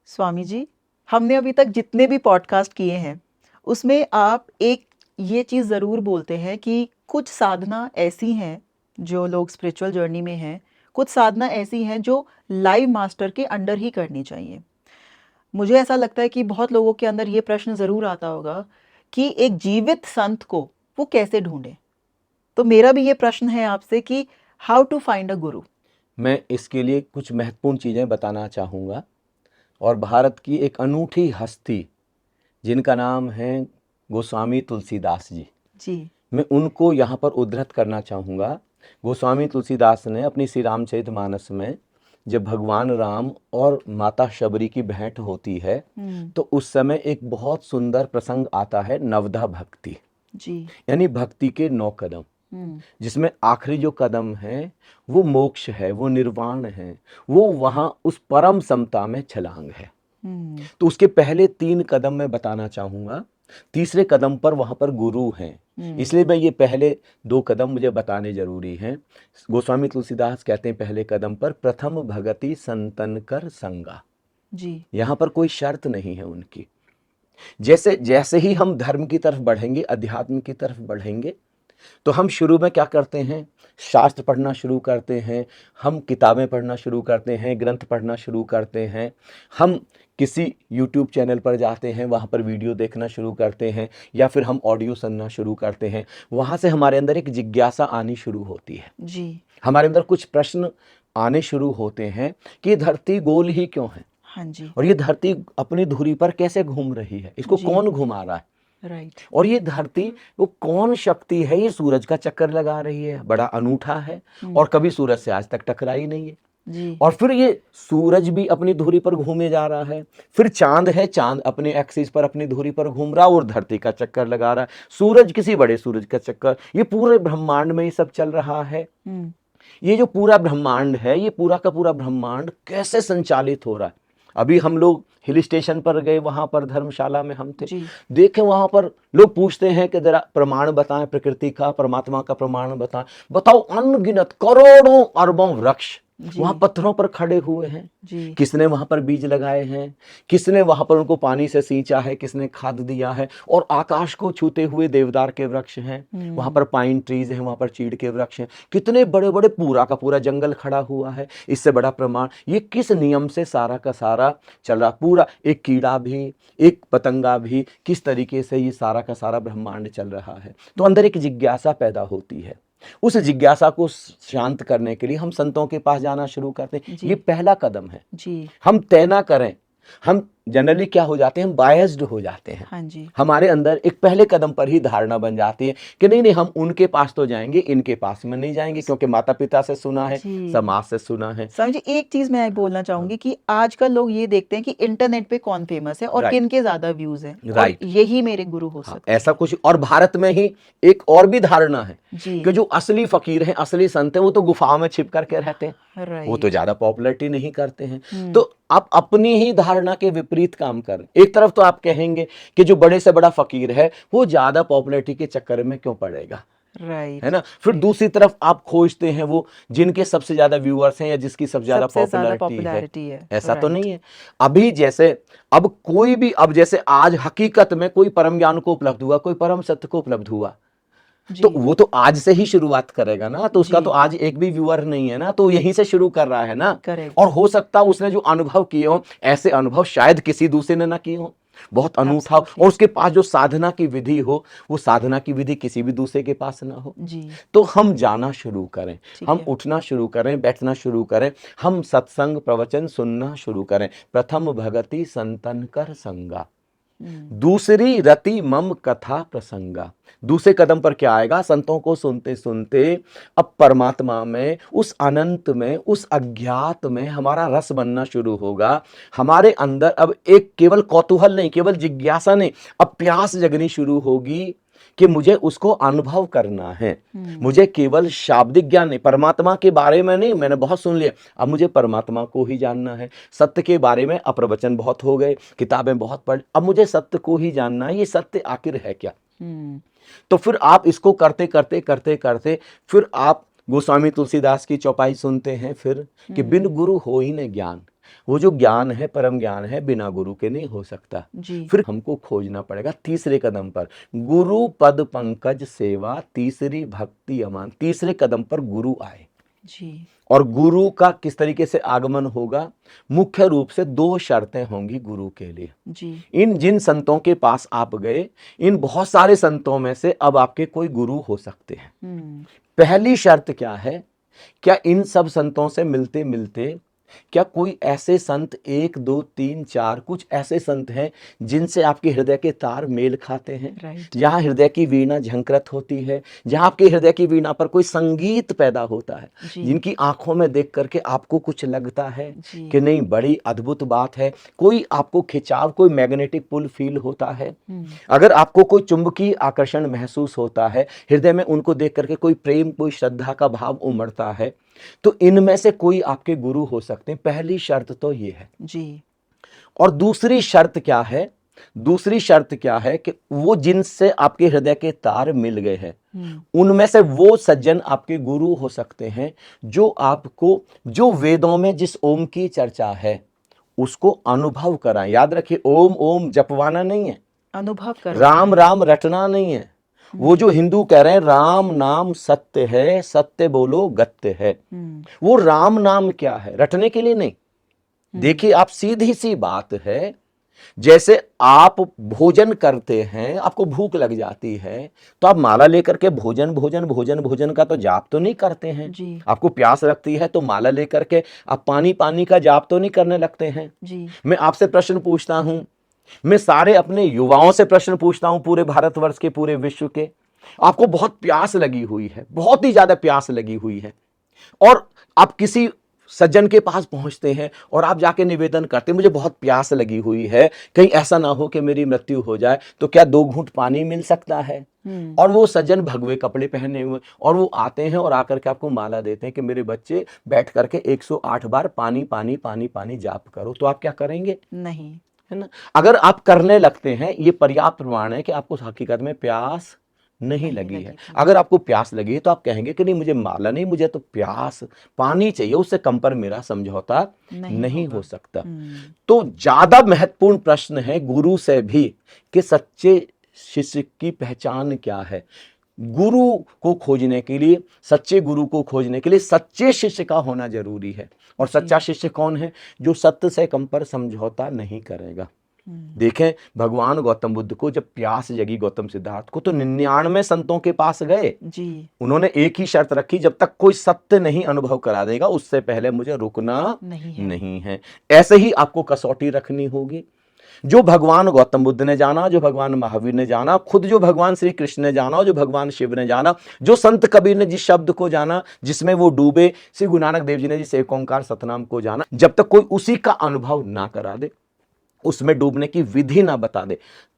स्वामी जी, हमने अभी तक जितने भी पॉडकास्ट किए हैं, उसमें आप एक ये चीज़ ज़रूर बोलते हैं कि कुछ साधना ऐसी हैं, जो लोग स्पिरिचुअल जर्नी में हैं, कुछ साधना ऐसी हैं जो लाइव मास्टर के अंडर ही करनी चाहिए। मुझे ऐसा लगता है कि बहुत लोगों के अंदर ये प्रश्न ज़रूर आता होगा कि एक जीवित संत को वो कैसे ढूँढें? तो मेरा भी ये प्रश्न है आपसे कि हाउ टू फाइंड अ गुरु? मैं इसके लिए कुछ महत्वपूर्ण चीज़ें बताना चाहूँगा। और भारत की एक अनूठी हस्ती जिनका नाम है गोस्वामी तुलसीदास जी, जी, मैं उनको यहाँ पर उद्धृत करना चाहूँगा। गोस्वामी तुलसीदास ने अपनी श्री रामचरितमानस में जब भगवान राम और माता शबरी की भेंट होती है तो उस समय एक बहुत सुंदर प्रसंग आता है, नवधा भक्ति, जी, यानी भक्ति के 9 कदम, जिसमें आखिरी जो कदम है वो मोक्ष है, वो निर्वाण है, वो वहाँ उस परम समता में छलांग है। तो उसके पहले 3 कदम मैं बताना चाहूँगा। तीसरे कदम पर वहाँ पर गुरु हैं, इसलिए मैं ये पहले 2 कदम मुझे बताने जरूरी हैं। गोस्वामी तुलसीदास कहते हैं पहले कदम पर प्रथम भगति संतन कर संगा। जी, यहाँ पर कोई शर्त नहीं है उनकी। जैसे जैसे ही हम धर्म की तरफ बढ़ेंगे, अध्यात्म की तरफ बढ़ेंगे, तो हम शुरू में क्या करते हैं, शास्त्र पढ़ना शुरू करते हैं, हम किताबें पढ़ना शुरू करते हैं, ग्रंथ पढ़ना शुरू करते हैं, हम किसी यूट्यूब चैनल पर जाते हैं, वहाँ पर वीडियो देखना शुरू करते हैं, या फिर हम ऑडियो सुनना शुरू करते हैं। वहाँ से हमारे अंदर एक जिज्ञासा आनी शुरू होती है, जी, हमारे अंदर कुछ प्रश्न आने शुरू होते हैं कि धरती गोल ही क्यों है, हाँ जी, और ये धरती अपनी धुरी पर कैसे घूम रही है, इसको जी, कौन घुमा रहा है, राइट, और ये धरती वो कौन शक्ति है, ये सूरज का चक्कर लगा रही है, बड़ा अनूठा है, और कभी सूरज से आज तक टकराई नहीं है। जी, और फिर ये सूरज भी अपनी धुरी पर घूमे जा रहा है, फिर चांद है, चांद अपने एक्सिस पर अपनी धुरी पर घूम रहा और धरती का चक्कर लगा रहा है, सूरज किसी बड़े सूरज का चक्कर, ये पूरे ब्रह्मांड में ये सब चल रहा है। ये जो पूरा ब्रह्मांड है, ये पूरा का पूरा ब्रह्मांड कैसे संचालित हो रहा है। अभी हम लोग हिल स्टेशन पर गए, वहां पर धर्मशाला में हम थे, देखे वहां पर लोग पूछते हैं कि जरा प्रमाण बताएं प्रकृति का, परमात्मा का प्रमाण बताएं। बताओ, अनगिनत करोड़ों अरबों वृक्ष वहां पत्थरों पर खड़े हुए हैं। किसने वहां पर बीज लगाए हैं, किसने वहां पर उनको पानी से सींचा है, किसने खाद दिया है, और आकाश को छूते हुए देवदार के वृक्ष हैं, वहां पर पाइन ट्रीज हैं, वहां पर चीड़ के वृक्ष हैं, कितने बड़े बड़े, पूरा का पूरा जंगल खड़ा हुआ है। इससे बड़ा प्रमाण ये किस नियम से सारा का सारा चल रहा, पूरा एक कीड़ा भी, एक पतंगा भी, किस तरीके से ये सारा का सारा ब्रह्मांड चल रहा है। तो अंदर एक जिज्ञासा पैदा होती है। उस जिज्ञासा को शांत करने के लिए हम संतों के पास जाना शुरू करते हैं। ये पहला कदम है। हम तय ना करें, हम जनरली क्या हो जाते हैं, हम बायस्ड हो जाते हैं। हाँ जी, हमारे अंदर एक पहले कदम पर ही धारणा बन जाती है कि नहीं नहीं, हम उनके पास तो जाएंगे, इनके पास में नहीं जाएंगे, क्योंकि माता पिता से सुना है, समाज से सुना है। स्वामी जी, एक चीज मैं बोलना चाहूंगी कि आजकल लोग ये देखते हैं कि इंटरनेट पे कौन फेमस है और किन के ज्यादा व्यूज हैं, और यही मेरे गुरु हो सकते हैं। ऐसा कुछ, और भारत में ही एक और भी धारणा है कि जो असली फकीर हैं, असली संत हैं, वो तो गुफाओं में छिप करके रहते हैं, वो तो ज्यादा पॉपुलैरिटी नहीं करते हैं। तो आप अपनी ही धारणा के विपरीत काम कर, एक तरफ तो आप कहेंगे कि जो बड़े से बड़ा फकीर है वो ज्यादा पॉपुलैरिटी के चक्कर में क्यों पड़ेगा, है ना। फिर दूसरी तरफ आप खोजते हैं वो जिनके सबसे ज्यादा व्यूअर्स हैं या जिसकी सबसे ज्यादा पॉपुलैरिटी है। ऐसा तो नहीं है। अभी जैसे अब कोई भी, अब जैसे आज हकीकत में कोई परम ज्ञान को उपलब्ध हुआ, कोई परम सत्य को उपलब्ध हुआ, तो वो तो आज से ही शुरुआत करेगा ना, तो उसका तो आज एक भी व्यूअर नहीं है ना, तो यहीं से शुरू कर रहा है ना। और हो सकता है उसने जो अनुभव किए हो, ऐसे अनुभव शायद किसी दूसरे ने ना किए हो, बहुत अनूठा, और उसके पास जो साधना की विधि हो, वो साधना की विधि किसी भी दूसरे के पास ना हो। तो हम जाना शुरू करें, हम उठना शुरू करें, बैठना शुरू करें, हम सत्संग प्रवचन सुनना शुरू करें। प्रथम भगति संतन कर संगा, दूसरी रति मम कथा प्रसंगा। दूसरे कदम पर क्या आएगा, संतों को सुनते सुनते अब परमात्मा में, उस अनंत में, उस अज्ञात में हमारा रस बनना शुरू होगा। हमारे अंदर अब एक केवल कौतूहल नहीं, केवल जिज्ञासा नहीं, अब प्यास जगनी शुरू होगी कि मुझे उसको अनुभव करना है। मुझे केवल शाब्दिक ज्ञान नहीं, परमात्मा के बारे में नहीं, मैंने बहुत सुन लिया, अब मुझे परमात्मा को ही जानना है। सत्य के बारे में अप्रवचन बहुत हो गए, किताबें बहुत पढ़, अब मुझे सत्य को ही जानना है, ये सत्य आखिर है क्या। तो फिर आप इसको करते करते करते करते फिर आप गोस्वामी तुलसीदास की चौपाई सुनते हैं फिर कि बिन गुरु हो ही न ज्ञान। वो जो ज्ञान है, परम ज्ञान है, बिना गुरु के नहीं हो सकता जी। फिर हमको खोजना पड़ेगा तीसरे कदम पर, गुरु पद पंकज सेवा, तीसरी भक्ति अमान। तीसरे कदम पर गुरु आए जी। और गुरु का किस तरीके से आगमन होगा? मुख्य रूप से 2 शर्तें होंगी गुरु के लिए जी। इन जिन संतों के पास आप गए, इन बहुत सारे संतों में से अब आपके कोई गुरु हो सकते हैं। पहली शर्त क्या है? क्या इन सब संतों से मिलते मिलते क्या कोई ऐसे संत 1 2 3 4 कुछ ऐसे संत हैं जिनसे आपके हृदय के तार मेल खाते हैं, जहां हृदय की वीणा झंकृत होती है, जहां आपके हृदय की वीणा पर कोई संगीत पैदा होता है, जिनकी आंखों में देख करके आपको कुछ लगता है कि नहीं बड़ी अद्भुत बात है, कोई आपको खिंचाव, कोई मैग्नेटिक पुल फील होता है, अगर आपको कोई चुंबकीय आकर्षण महसूस होता है, हृदय में उनको देख करके कोई प्रेम, कोई श्रद्धा का भाव उमड़ता है, तो इनमें से कोई आपके गुरु हो सकते हैं। पहली शर्त तो ये है जी। और दूसरी शर्त क्या है? दूसरी शर्त क्या है कि वो जिनसे आपके हृदय के तार मिल गए हैं, उनमें से वो सज्जन आपके गुरु हो सकते हैं जो आपको, जो वेदों में जिस ओम की चर्चा है उसको अनुभव कराएं। याद रखिए, ओम ओम जपवाना नहीं है, अनुभव कर, राम राम रटना नहीं है। वो जो हिंदू कह रहे हैं राम नाम सत्य है, सत्य बोलो गत्य है, वो राम नाम क्या है? रटने के लिए नहीं। देखिए, आप सीधी सी बात है, जैसे आप भोजन करते हैं, आपको भूख लग जाती है तो आप माला लेकर के भोजन भोजन भोजन भोजन का तो जाप तो नहीं करते हैं जी। आपको प्यास लगती है तो माला लेकर के आप पानी पानी का जाप तो नहीं करने लगते हैं जी। मैं आपसे प्रश्न पूछता हूं, मैं सारे अपने युवाओं से प्रश्न पूछता हूं, पूरे भारतवर्ष के, पूरे विश्व के, आपको बहुत प्यास लगी हुई है, बहुत ही ज्यादा प्यास लगी हुई है, और आप किसी सज्जन के पास पहुंचते हैं और आप जाके निवेदन करते हैं मुझे बहुत प्यास लगी हुई है, कहीं ऐसा ना हो कि मेरी मृत्यु हो जाए, तो क्या 2 घूंट पानी मिल सकता है? और वो सज्जन भगवे कपड़े पहने हुए और वो आते हैं और आकर के आपको माला देते हैं कि मेरे बच्चे बैठ करके 108 बार पानी पानी पानी पानी जाप करो, तो आप क्या करेंगे? नहीं, है ना? अगर आप करने लगते हैं, ये पर्याप्त प्रमाण है कि आपको हकीकत में प्यास नहीं लगी है। अगर आपको प्यास लगी है तो आप कहेंगे कि नहीं मुझे माला नहीं, मुझे तो प्यास, पानी चाहिए, उससे कम पर मेरा समझौता नहीं हो सकता। तो ज्यादा महत्वपूर्ण प्रश्न है गुरु से भी कि सच्चे शिष्य की पहचान क्या है। गुरु को खोजने के लिए, सच्चे गुरु को खोजने के लिए सच्चे शिष्य का होना जरूरी है। और सच्चा शिष्य कौन है? जो सत्य से कम पर समझौता नहीं करेगा। देखें, भगवान गौतम बुद्ध को जब प्यास जगी, गौतम सिद्धार्थ को, तो 99 संतों के पास गए जी। उन्होंने एक ही शर्त रखी, जब तक कोई सत्य नहीं अनुभव करा देगा उससे पहले मुझे रुकना नहीं है। ऐसे ही आपको कसौटी रखनी होगी। जो भगवान गौतम बुद्ध ने जाना, जो भगवान महावीर ने जाना, खुद जो भगवान श्री कृष्ण ने जाना, जो भगवान शिव ने जाना, जो संत कबीर ने जिस शब्द को जाना जिसमें वो डूबे, श्री गुरु नानक देव जी ने जिस एक ओंकार सतनाम को जाना, जब तक कोई उसी का अनुभव ना करा दे, उसमें डूबने की विधि ना बता दे,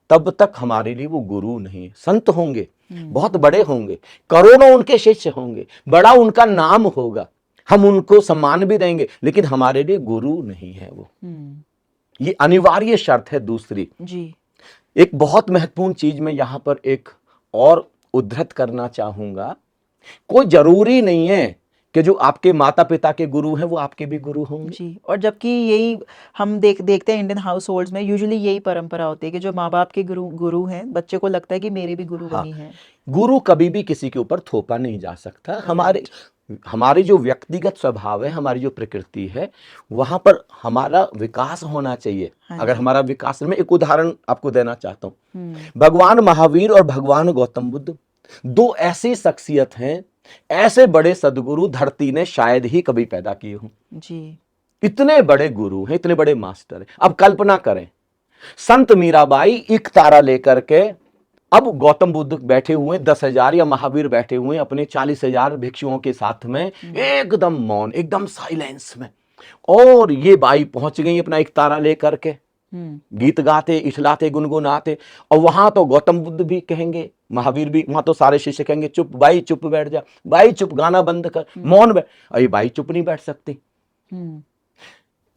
तब तक हमारे लिए वो गुरु नहीं है। संत होंगे, बहुत बड़े होंगे, करोड़ों उनके शिष्य होंगे, बड़ा उनका नाम होगा, हम उनको सम्मान भी देंगे, लेकिन हमारे लिए गुरु नहीं है वो। ये अनिवार्य शर्त है। दूसरी जी, एक बहुत महत्वपूर्ण चीज मैं यहां पर एक और उद्धृत करना चाहूंगा, कोई जरूरी नहीं है कि जो आपके माता पिता के गुरु हैं वो आपके भी गुरु होंगे जी। और जबकि यही हम देखते हैं इंडियन हाउस होल्ड्स में यूजुअली यही परंपरा होती है कि जो माँ बाप के गुरु हैं, बच्चे को लगता है कि मेरे भी गुरु वही हैं। गुरु कभी भी किसी के ऊपर थोपा नहीं जा सकता। हमारे जो व्यक्तिगत स्वभाव है, हमारी जो प्रकृति है, वहां पर हमारा विकास होना चाहिए। अगर हमारा विकास, में एक उदाहरण आपको देना चाहता हूँ। भगवान महावीर और भगवान गौतम बुद्ध 2 ऐसी शख्सियत हैं, ऐसे बड़े सदगुरु धरती ने शायद ही कभी पैदा किए हों जी। इतने बड़े गुरु हैं, इतने बड़े मास्टर हैं। अब कल्पना करें, संत मीराबाई एक तारा लेकर के, अब गौतम बुद्ध बैठे हुए 10,000 या महावीर बैठे हुए अपने 40,000 भिक्षुओं के साथ में, एकदम मौन, एकदम साइलेंस में, और ये बाई पहुंच गई अपना एक तारा लेकर के, गीत गाते, इठलाते, गुनगुनाते, और वहां तो गौतम बुद्ध भी कहेंगे, महावीर भी, वहां तो सारे शिष्य कहेंगे चुप बाई, चुप बैठ जा, बाई चुप, गाना बंद कर, मौन बैठ। अरे बाई चुप नहीं बैठ सकती।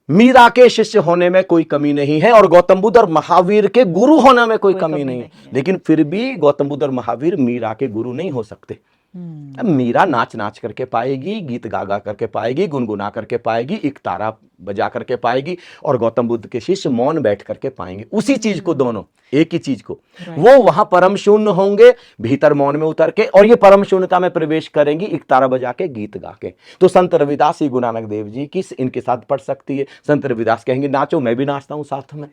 मीरा के शिष्य होने में कोई कमी नहीं है और गौतम बुद्ध और महावीर के गुरु होने में कोई कमी नहीं है, लेकिन फिर भी गौतम बुद्ध और महावीर मीरा के गुरु नहीं हो सकते। अब मीरा नाच नाच करके पाएगी, गीत गा गा करके पाएगी, गुनगुना करके पाएगी, एक तारा बजा करके पाएगी, और गौतम बुद्ध के शिष्य मौन बैठ करके पाएंगे उसी चीज को, दोनों एक ही चीज को। वो वहां परम शून्य होंगे भीतर मौन में उतर के, और ये परम शून्यता में प्रवेश करेंगी एक तारा बजा के, गीत गा के। तो संत रविदास ही गुरु नानक देव जी की इनके साथ पढ़ सकती है। संत रविदास कहेंगे नाचो, मैं भी नाचता हूं साथ में।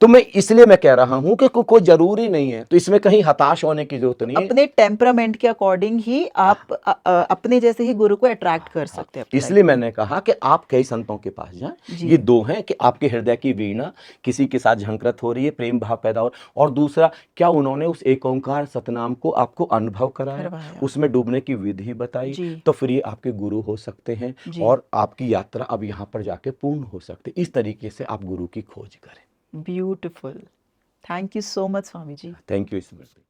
तो मैं इसलिए मैं कह रहा हूं कि कोई जरूरी नहीं है, तो इसमें कहीं हताश होने की जरूरत नहीं है। अपने टेम्परामेंट के अकॉर्डिंग ही आप अपने जैसे ही गुरु को अट्रैक्ट कर सकते हैं। इसलिए मैंने कहा कि आप कई संतों के पास जाएं। ये दो हैं कि आपके हृदय की वीणा किसी के साथ झंकृत हो रही है, प्रेम भाव पैदा हो, और दूसरा क्या उन्होंने उस एक ओंकार सतनाम को आपको अनुभव कराया, उसमें डूबने की विधि बताई, तो फिर ये आपके गुरु हो सकते हैं, और आपकी यात्रा अब यहाँ पर जाके पूर्ण हो सकती है। इस तरीके से आप गुरु की खोज करें। Beautiful. Thank you so much Swami ji. Thank you Smriti.